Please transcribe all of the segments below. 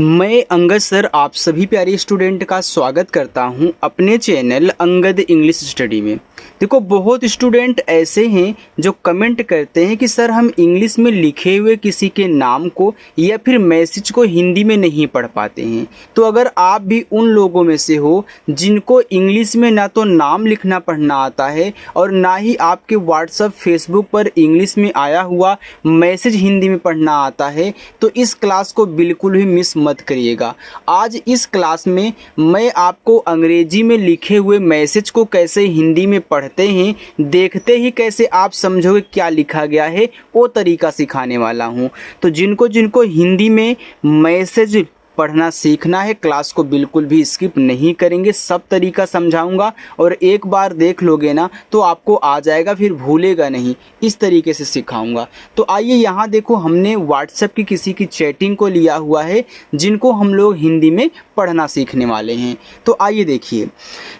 मैं अंगद सर आप सभी प्यारे स्टूडेंट का स्वागत करता हूं अपने चैनल अंगद इंग्लिश स्टडी में। देखो, बहुत स्टूडेंट ऐसे हैं जो कमेंट करते हैं कि सर हम इंग्लिश में लिखे हुए किसी के नाम को या फिर मैसेज को हिंदी में नहीं पढ़ पाते हैं। तो अगर आप भी उन लोगों में से हो जिनको इंग्लिश में ना तो नाम लिखना पढ़ना आता है और ना ही आपके व्हाट्सएप फेसबुक पर इंग्लिश में आया हुआ मैसेज हिंदी में पढ़ना आता है, तो इस क्लास को बिल्कुल भी मिस मत करिएगा। आज इस क्लास में मैं आपको अंग्रेजी में लिखे हुए मैसेज को कैसे हिंदी में पढ़ते हैं, देखते ही कैसे आप समझोगे क्या लिखा गया है, वो तरीका सिखाने वाला हूँ। तो जिनको जिनको हिंदी में मैसेज पढ़ना सीखना है, क्लास को बिल्कुल भी स्किप नहीं करेंगे, सब तरीका समझाऊंगा और एक बार देख लोगे ना तो आपको आ जाएगा, फिर भूलेगा नहीं। इस तरीके से सिखाऊंगा। तो आइए यहाँ देखो, हमने व्हाट्सएप की किसी की चैटिंग को लिया हुआ है जिनको हम लोग हिंदी में पढ़ना सीखने वाले हैं। तो आइए देखिए,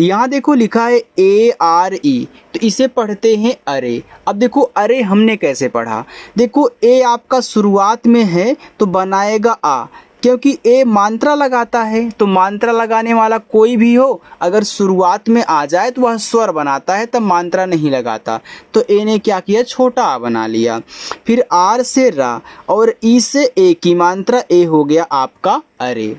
यहाँ देखो लिखा है ARE, तो इसे पढ़ते हैं अरे। अब देखो अरे हमने कैसे पढ़ा, देखो ए आपका शुरुआत में है तो बनाएगा आ, क्योंकि ए मात्रा लगाता है, तो मात्रा लगाने वाला कोई भी हो अगर शुरुआत में आ जाए तो वह स्वर बनाता है, तब मात्रा नहीं लगाता। तो ए ने क्या किया, छोटा आ बना लिया। फिर आर से रा और ई से ए की मात्रा ए हो गया आपका अरे।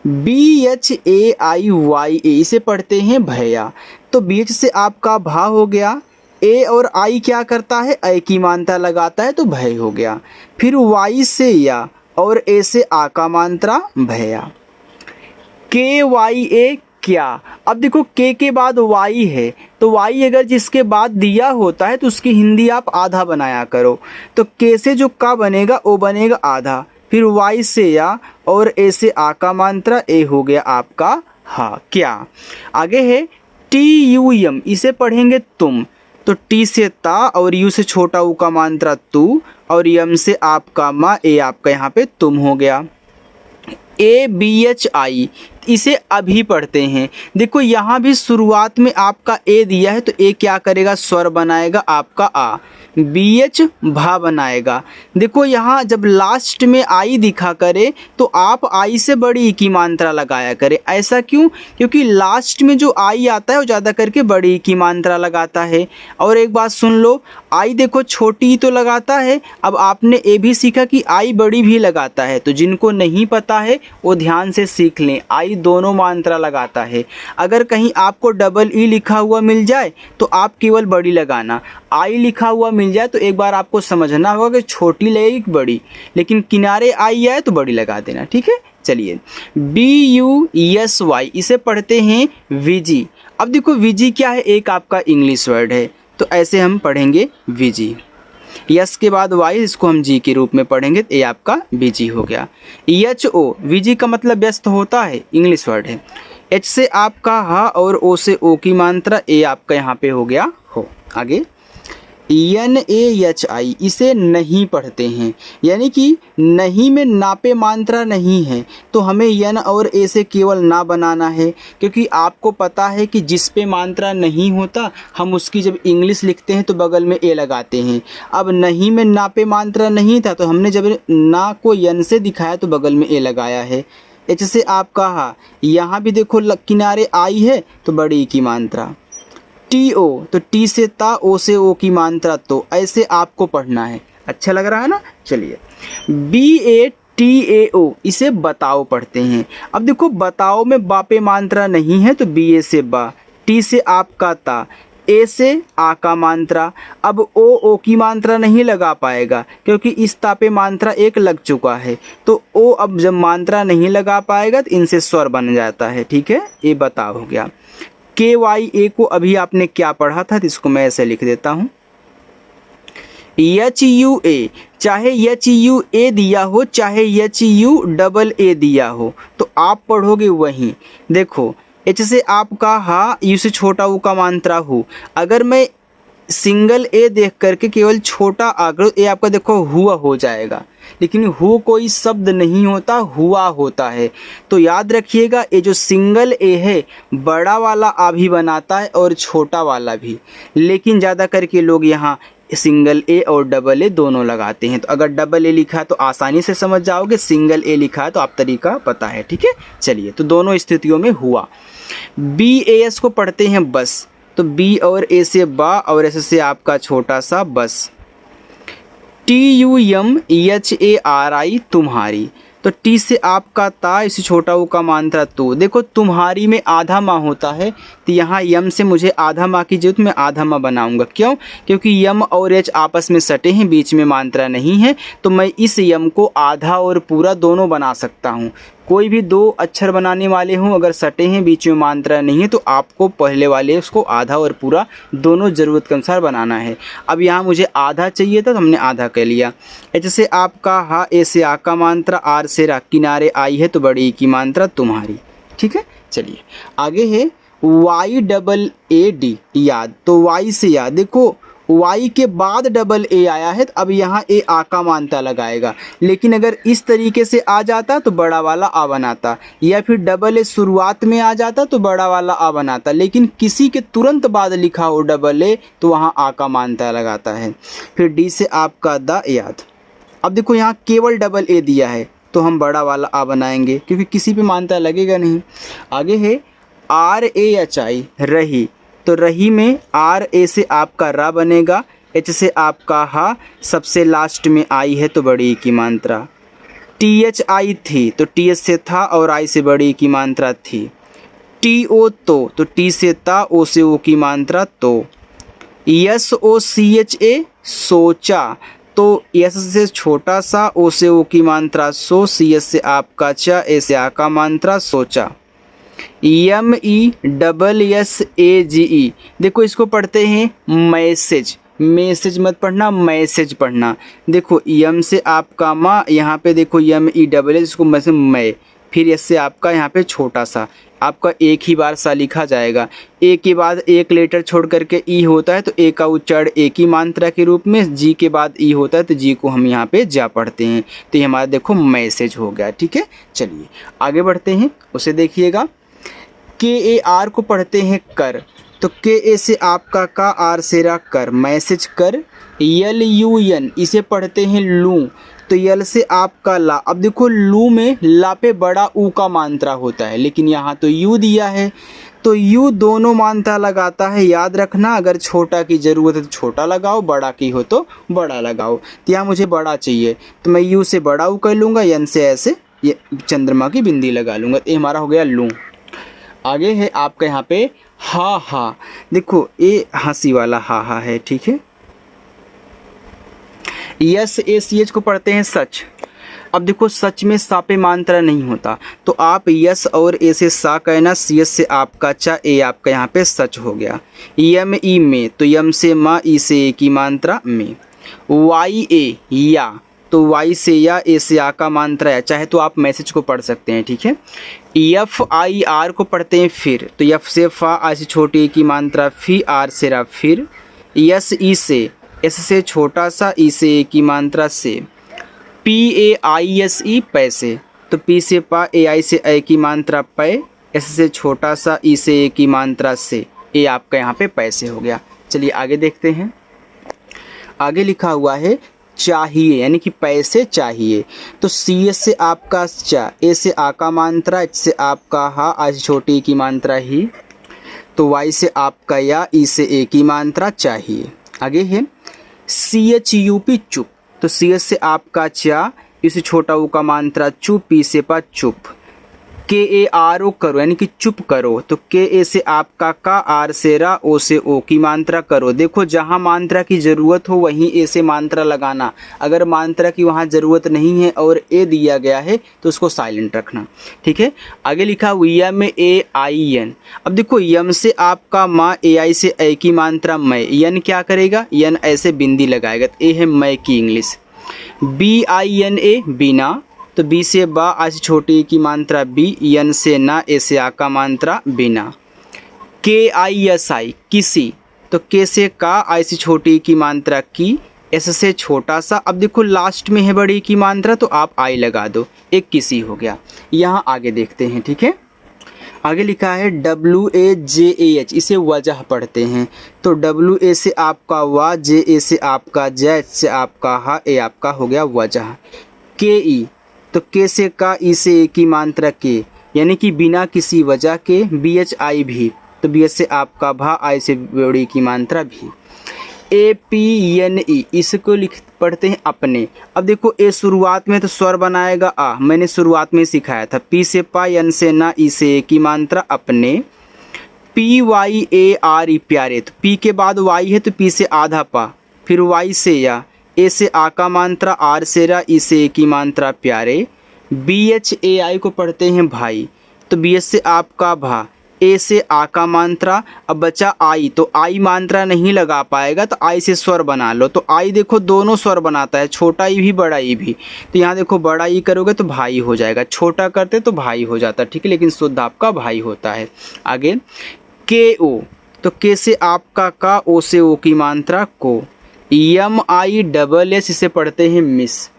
BHAIYA इसे पढ़ते हैं भैया, तो बीच से आपका भा हो गया। ए और आई क्या करता है, ए की मात्रा लगाता है तो भय हो गया। फिर वाई से या और ए से आ का मात्रा भैया। KYA क्या, अब देखो के बाद वाई है, तो वाई अगर जिसके बाद दिया होता है तो उसकी हिंदी आप आधा बनाया करो। तो के से जो का बनेगा वो बनेगा आधा। फिर वाई से या और ए से आ का मात्रा ए हो गया आपका हा क्या। आगे है TUM, इसे पढ़ेंगे तुम, तो टी से ता और यू से छोटा ऊ का मात्रा तू और यम से आपका मा ए आपका यहाँ पे तुम हो गया। ABHI इसे अभी पढ़ते हैं। देखो यहाँ भी शुरुआत में आपका ए दिया है तो ए क्या करेगा, स्वर बनाएगा आपका आ। BH भा बनाएगा। देखो यहाँ जब लास्ट में आई दिखा करे तो आप आई से बड़ी की मात्रा लगाया करे। ऐसा क्यों, क्योंकि लास्ट में जो आई आता है वो ज़्यादा करके बड़ी की मात्रा लगाता है। और एक बात सुन लो, आई देखो छोटी तो लगाता है, अब आपने ए भी सीखा कि आई बड़ी भी लगाता है। तो जिनको नहीं पता है वो ध्यान से सीख लें, आई दोनों मात्रा लगाता है। अगर कहीं आपको डबल ई लिखा हुआ मिल जाए तो आप केवल बड़ी लगाना, आई लिखा हुआ मिल जाए तो एक बार आपको समझना होगा कि छोटी लगेगी कि बड़ी, लेकिन किनारे आई आए तो बड़ी लगा देना, ठीक है। चलिए BUSY इसे पढ़ते हैं विजी। अब देखो विजी क्या है, एक आपका इंग्लिश वर्ड है, तो ऐसे हम पढ़ेंगे विजी। यस के बाद वाई, इसको हम जी के रूप में पढ़ेंगे, तो ये आपका बीजी हो गया। HO विजी का मतलब व्यस्त होता है, इंग्लिश वर्ड है। H से आपका हा और O से ओ की मात्रा ए आपका यहाँ पे हो गया हो। आगे NAHI इसे नहीं पढ़ते हैं, यानी कि नहीं में नापे मात्रा नहीं है, तो हमें यन और ए से केवल ना बनाना है, क्योंकि आपको पता है कि जिस पे मात्रा नहीं होता हम उसकी जब इंग्लिश लिखते हैं तो बगल में ए लगाते हैं। अब नहीं में नापे मात्रा नहीं था तो हमने जब ना को यन से दिखाया तो बगल में ए लगाया है। एच से आपका हा, यहाँ भी देखो किनारे आई है तो बड़ी की मात्रा। TO तो टी से ता, ओ से ओ की मात्रा तो, ऐसे आपको पढ़ना है। अच्छा लग रहा है ना। चलिए BATAO इसे बताओ पढ़ते हैं। अब देखो बताओ में बापे मात्रा नहीं है तो BA से बा, टी से आपका ता, ए से आ का मात्रा। अब ओ की मात्रा नहीं लगा पाएगा क्योंकि इस तापे मात्रा एक लग चुका है, तो ओ अब जब मात्रा नहीं लगा पाएगा तो इनसे स्वर बन जाता है, ठीक है। ये बताओ हो गया। KYA को अभी आपने क्या पढ़ा था, तो इसको मैं ऐसे लिख देता हूँ। HUA, चाहे HUA दिया हो चाहे HUAA दिया हो तो आप पढ़ोगे वहीं। देखो H से आपका हा, यू से छोटा ऊ का मात्रा हो। अगर मैं सिंगल ए देख करके केवल छोटा आकर ए आपका देखो हुआ हो जाएगा, लेकिन हु कोई शब्द नहीं होता, हुआ होता है। तो याद रखिएगा, ये जो सिंगल ए है बड़ा वाला आ भी बनाता है और छोटा वाला भी, लेकिन ज़्यादा करके लोग यहाँ सिंगल ए और डबल ए दोनों लगाते हैं। तो अगर डबल ए लिखा है तो आसानी से समझ जाओगे, सिंगल ए लिखा है तो आप तरीका पता है, ठीक है। चलिए, तो दोनों स्थितियों में हुआ। बी ए एस को पढ़ते हैं बस, तो बी और ए से बा और एस से आपका छोटा सा बस। T U M H A R I तुम्हारी, तो टी से आपका ता, इसी छोटा ऊ का मात्रा तो। देखो तुम्हारी में आधा माँ होता है, तो यहाँ यम से मुझे आधा माँ की जरूरत, मैं आधा माँ बनाऊंगा। क्यों? क्योंकि यम और एच आपस में सटे हैं, बीच में मात्रा नहीं है, तो मैं इस यम को आधा और पूरा दोनों बना सकता हूँ। कोई भी दो अक्षर बनाने वाले हों, अगर सटे हैं, बीच में मात्रा नहीं है, तो आपको पहले वाले उसको आधा और पूरा दोनों ज़रूरत के अनुसार बनाना है। अब यहाँ मुझे आधा चाहिए था तो हमने आधा कर लिया। जैसे आपका हा ए से आ का मात्रा, आर से रा किनारे आई है तो बड़ी की मात्रा तुम्हारी, ठीक है। चलिए आगे है वाई डबल ए डी याद, तो वाई से याद, देखो y के बाद डबल ए आया है, तो अब यहाँ ए आ का मानता लगाएगा। लेकिन अगर इस तरीके से आ जाता तो बड़ा वाला आ बनाता, या फिर डबल ए शुरुआत में आ जाता तो बड़ा वाला आ बनाता, लेकिन किसी के तुरंत बाद लिखा हो डबल ए तो वहाँ आ का मानता लगाता है। फिर डी से आपका द याद। अब देखो यहाँ केवल डबल ए दिया है तो हम बड़ा वाला आ बनाएंगे, क्योंकि किसी पे मानता लगेगा नहीं। आगे है आर ए एच आई रही, तो रही में आर ए से आपका रा बनेगा, एच से आपका हा, सबसे लास्ट में आई है तो बड़ी की मात्रा। टी एच आई थी, तो टी एच से था और आई से बड़ी की मात्रा थी। टी ओ तो टी से ता, ओ से ओ की मात्रा तो। Yes O C H A सोचा, तो यस से छोटा सा, ओ से ओ की मात्रा सो, सी एस से आपका चा, ए से आ का मात्रा सोचा। M E double S A G E, देखो इसको पढ़ते हैं मैसेज, मैसेज मत पढ़ना, मैसेज पढ़ना। देखो यम से आपका माँ, यहाँ पे देखो यम ई डबल एस, इसको मैं, फिर इससे आपका यहाँ पे छोटा सा, आपका एक ही बार सा लिखा जाएगा। ए के बाद एक लेटर छोड़ करके ई होता है, तो ए का उच्चारण एक ही मात्रा के रूप में, जी के बाद ई होता है तो जी को हम यहाँ पे जा पढ़ते हैं। तो ये हमारा देखो मैसेज हो गया, ठीक है। चलिए आगे बढ़ते हैं, उसे देखिएगा। के ए आर को पढ़ते हैं कर, तो के ए से आपका का, आर से रा कर, मैसेज कर। यल यू एन, इसे पढ़ते हैं लू, तो यल से आपका ला। अब देखो लू में ला पे बड़ा ऊ का मात्रा होता है, लेकिन यहाँ तो यू दिया है, तो यू दोनों मात्रा लगाता है। याद रखना, अगर छोटा की ज़रूरत है तो छोटा लगाओ, बड़ा की हो तो बड़ा लगाओ। तो यहाँ मुझे बड़ा चाहिए तो मैं यू से बड़ा ऊ कर लूँगा, एन से ऐसे ये चंद्रमा की बिंदी लगा लूँगा। तो ये हमारा हो गया लू। आगे है आपका यहाँ पे हा, देखो ये हंसी वाला हा है, ठीक है। यस ए सी एच को पढ़ते हैं सच। अब देखो सच में सा पे मात्रा नहीं होता, तो आप यस और ए से सा कहना, सी एस से आपका चा, ए आपका यहाँ पे सच हो गया। यम ई में, तो यम से मा, ई से ए की मात्रा में। वाई ए या, तो वाई से या, ए से आ का मात्रा है, चाहे तो आप मैसेज को पढ़ सकते हैं, ठीक है। एफ आई आर को पढ़ते हैं फिर, तो एफ से फा, आई से छोटी ए की मात्रा फी, आर से रा फिर। यस ई से, एस से छोटा सा, ई से ए की मात्रा से। P A I S E पैसे, तो पी से पा, ए आई से ए की मात्रा पै, एस से छोटा सा, ई से ए की मात्रा से, ए आपका यहाँ पे पैसे हो गया। चलिए आगे देखते हैं। आगे लिखा हुआ है चाहिए, यानी कि पैसे चाहिए, तो सी एस से आपका चा, ए से आ का मात्रा, एच से आपका हा, आज छोटी की मात्रा ही, तो वाई से आपका या, ई से ए की मात्रा चाहिए। आगे है सी एच यू पी चुप, तो सी एच से आपका चा, इसे छोटा ऊ का मात्रा चुप, पी से पा चुप। के ए आर ओ करो, यानी कि चुप करो, तो के ए से आपका का, आर से रा, ओ से ओ की मात्रा करो। देखो जहाँ मात्रा की ज़रूरत हो वहीं ए से मात्रा लगाना, अगर मात्रा की वहाँ ज़रूरत नहीं है और ए दिया गया है तो उसको साइलेंट रखना, ठीक है। आगे लिखा यम ए आई एन। अब देखो यम से आपका माँ, ए आई से ए की मात्रा मै, यन क्या करेगा, यन ऐसे बिंदी लगाएगा, तो ए है मै की English. B I N A बिना, तो बी से बा, आई से छोटी की मात्रा बी, यन से ना, ए से आ का मात्रा बिना। के आई एस आई किसी, तो के से का, आई से छोटी की मात्रा की, एस से छोटा सा। अब देखो लास्ट में है बड़ी की मात्रा, तो आप आई लगा दो, एक किसी हो गया। यहाँ आगे देखते हैं, ठीक है। आगे लिखा है WAJAH, इसे वजह पढ़ते हैं। तो WA से आपका वा, JA से आपका जै, H से आपका हा, ए आपका हो गया वजह। KE, तो के से का, ई से ए की मात्रा के, यानी कि बिना किसी वजह के। BHI भी, तो BH से आपका भा, आई से बड़ी की मात्रा भी। APNE, इसको पढ़ते हैं अपने। अब देखो ए शुरुआत में तो स्वर बनाएगा आ, मैंने शुरुआत में सिखाया था। P से पा, N से ना, ई से ए की मात्रा अपने। PYARE, प्यारे, तो P के बाद Y है तो P से आधा पा, फिर Y से या, A से आ का मात्रा, R से रा, ई से ए की मात्रा प्यारे। BHAI को पढ़ते हैं भाई, तो BH से आपका भा, ए से आ का मात्रा। अब बचा आई, तो आई मात्रा नहीं लगा पाएगा तो आई से स्वर बना लो। तो आई देखो दोनों स्वर बनाता है, छोटा ई भी बड़ा ई भी। तो यहाँ देखो बड़ा ई करोगे तो भाई हो जाएगा, छोटा करते तो भाई हो जाता, ठीक है, लेकिन शुद्ध आपका भाई होता है। आगे KO, तो के से आपका का, ओ से ओ की मात्रा को। MISS, इसे पढ़ते हैं मिस,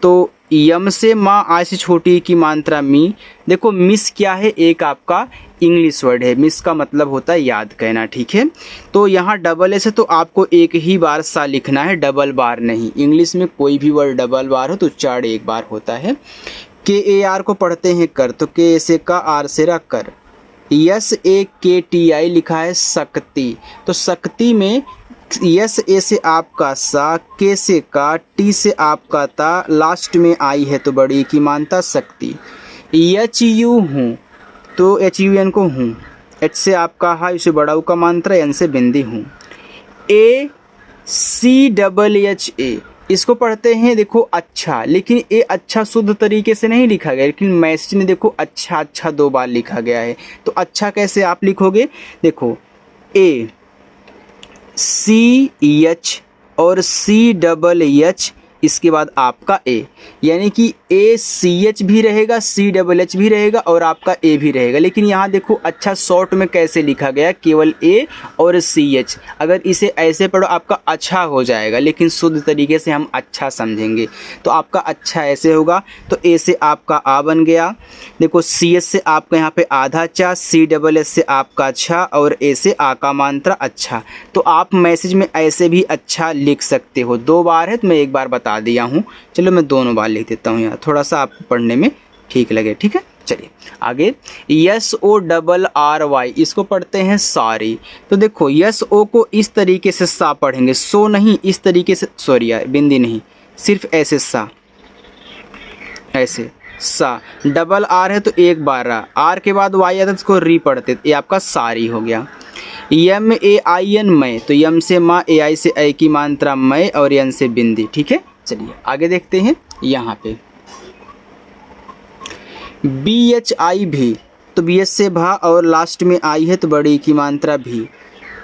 तो यम से माँ, आई से छोटी की मात्रा मी। देखो मिस क्या है, एक आपका इंग्लिश वर्ड है, मिस का मतलब होता है याद कहना, ठीक है। तो यहाँ WS है तो आपको एक ही बार सा लिखना है, डबल बार नहीं। इंग्लिश में कोई भी वर्ड डबल बार हो तो उच्चारण एक बार होता है। KAR को पढ़ते हैं कर, तो के से का, आर से रा कर। SAKTI लिखा है शक्ति, तो शक्ति में यस ए से आपका सा, के से का, टी से आपका ता, लास्ट में आई है तो बड़ी की मानता शक्ति। HU हूँ, तो HUN को हूँ। H से आपका हा, इसे बड़ा का मात्रा, N से बिंदी हूँ। ACHHA, इसको पढ़ते हैं देखो अच्छा, लेकिन ए अच्छा शुद्ध तरीके से नहीं लिखा गया, लेकिन मैसेज में देखो अच्छा अच्छा दो बार लिखा गया है। तो अच्छा कैसे आप लिखोगे, देखो ACH और CHH, इसके बाद आपका ए, यानी कि ACH भी रहेगा, CHH भी रहेगा और आपका ए भी रहेगा। लेकिन यहाँ देखो अच्छा शॉर्ट में कैसे लिखा गया, केवल ए और CH। अगर इसे ऐसे पढ़ो आपका अच्छा हो जाएगा, लेकिन शुद्ध तरीके से हम अच्छा समझेंगे तो आपका अच्छा ऐसे होगा। तो ए से आपका आ बन गया, देखो CH से आपका यहाँ पे आधा चा, CHH से आपका अच्छा और ए से आ का मात्रा अच्छा। तो आप मैसेज में ऐसे भी अच्छा लिख सकते हो। दो बार है तो मैं एक बार बता दिया हूँ, चलो मैं दोनों बार लिख देता हूँ यहाँ, थोड़ा सा आपको पढ़ने में ठीक लगे, ठीक है। चलिए आगे SORRY, इसको पढ़ते हैं सारी। तो देखो SO को इस तरीके से सा पढ़ेंगे, सो नहीं, इस तरीके से, सॉरी यार बिंदी नहीं, सिर्फ ऐसे सा, ऐसे सा। डबल आर है तो एक बार रहा, आर के बाद वाई आता है इसको री पढ़ते, ये आपका सारी हो गया। MAIN मैं, तो यम से माँ, AI से ऐ की मात्रा मैं और यन से बिंदी, ठीक है। चलिए आगे देखते हैं यहाँ पे BHI भी, तो BH से भा और लास्ट में आई है तो बड़ी की मात्रा भी।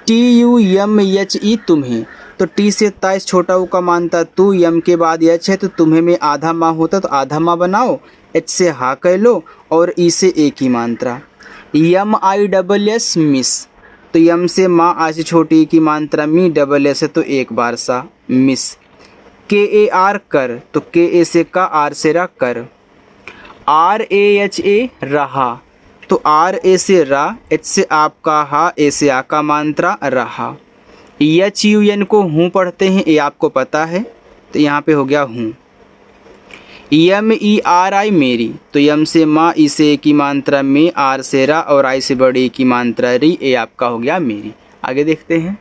TUMHE तुम्हें, तो टी से ताइस छोटा ऊ का मानता तू, यम के बाद एच है तो तुम्हें में आधा माँ होता तो आधा माँ बनाओ, एच से हा कह लो और ई से ए की मात्रा। MISS मिस, तो यम से माँ, आ से छोटी की मात्रा मी, डबल एस है तो एक बार सा मिस। KAR कर, तो के से का, आर से रा कर। RAHA रहा, तो RA से रा, H से आपका हा, ए से आ का मात्रा रहा। HUN को हूँ पढ़ते हैं, ये आपको पता है, तो यहाँ पे हो गया हूँ। MERI मेरी, तो यम से माँ, ई से की मात्रा में, आर से रा और आई से बड़ी की मात्रा री, ये आपका हो गया मेरी। आगे देखते हैं,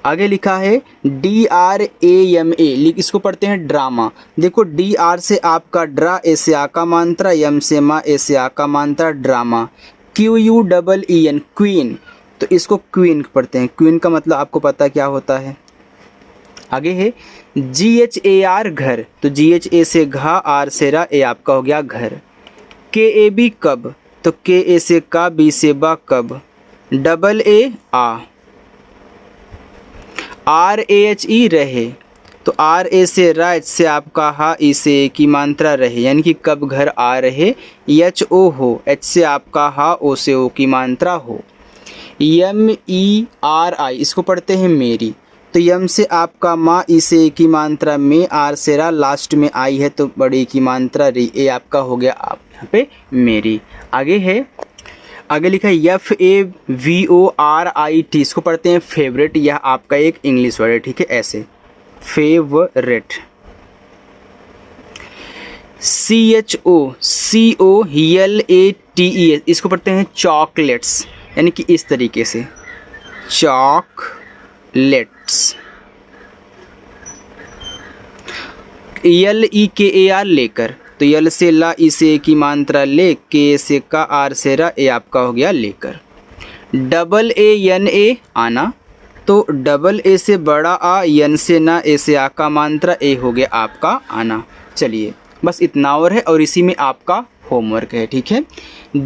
आगे लिखा है DRAMA, इसको पढ़ते हैं ड्रामा। देखो DR से आपका ड्रा, ए से आ का मात्रा, यम से माँ, ए से आ का मात्रा ड्रामा। QUEEN क्वीन, तो इसको क्वीन पढ़ते हैं, क्वीन का मतलब आपको पता क्या होता है। आगे है GHAR घर, तो GHA से घा, आर से रा, ए आपका हो गया घर। KAB कब, तो KA से का, बी से बा कब। AA आ। RAHE रहे, तो RA से रा, H से आपका हा, ई से ए की मात्रा रहे, यानी कि कब घर आ रहे। HO हो, H से आपका हा, ओ से ओ की मात्रा हो। MERI, इसको पढ़ते हैं मेरी, तो यम से आपका माँ, ई से ए की मात्रा में, आर से रा, लास्ट में आई है तो बड़ी की मात्रा री, ए आपका हो गया आप यहाँ पे मेरी। आगे है आगे लिखा है FAVORIT, इसको पढ़ते हैं फेवरेट। यह आपका एक इंग्लिश वर्ड है, ठीक है, ऐसे फेवरेट। CHOCOLATES, इसको पढ़ते हैं चॉकलेट्स, यानी कि इस तरीके से चॉकलेट्स। LEKAR, लेकर, तो यल से ला, इसे की मात्रा ले, के से का, आर से रा, ए आपका हो गया लेकर। AANA, आना, तो डबल ए से बड़ा आ, यन से ना, ए से आ का मात्रा, ए हो गया आपका आना। चलिए बस इतना और है, और इसी में आपका होमवर्क है, ठीक है।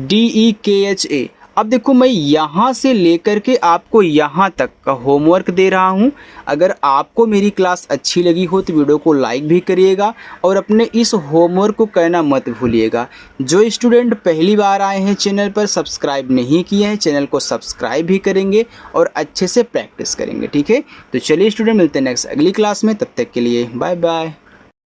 DEKHA, अब देखो मैं यहाँ से लेकर के आपको यहाँ तक का होमवर्क दे रहा हूँ। अगर आपको मेरी क्लास अच्छी लगी हो तो वीडियो को लाइक भी करिएगा और अपने इस होमवर्क को करना मत भूलिएगा। जो स्टूडेंट पहली बार आए हैं चैनल पर, सब्सक्राइब नहीं किए हैं, चैनल को सब्सक्राइब भी करेंगे और अच्छे से प्रैक्टिस करेंगे, ठीक है। तो चलिए स्टूडेंट, मिलते हैं नेक्स्ट अगली क्लास में, तब तक के लिए बाय बाय।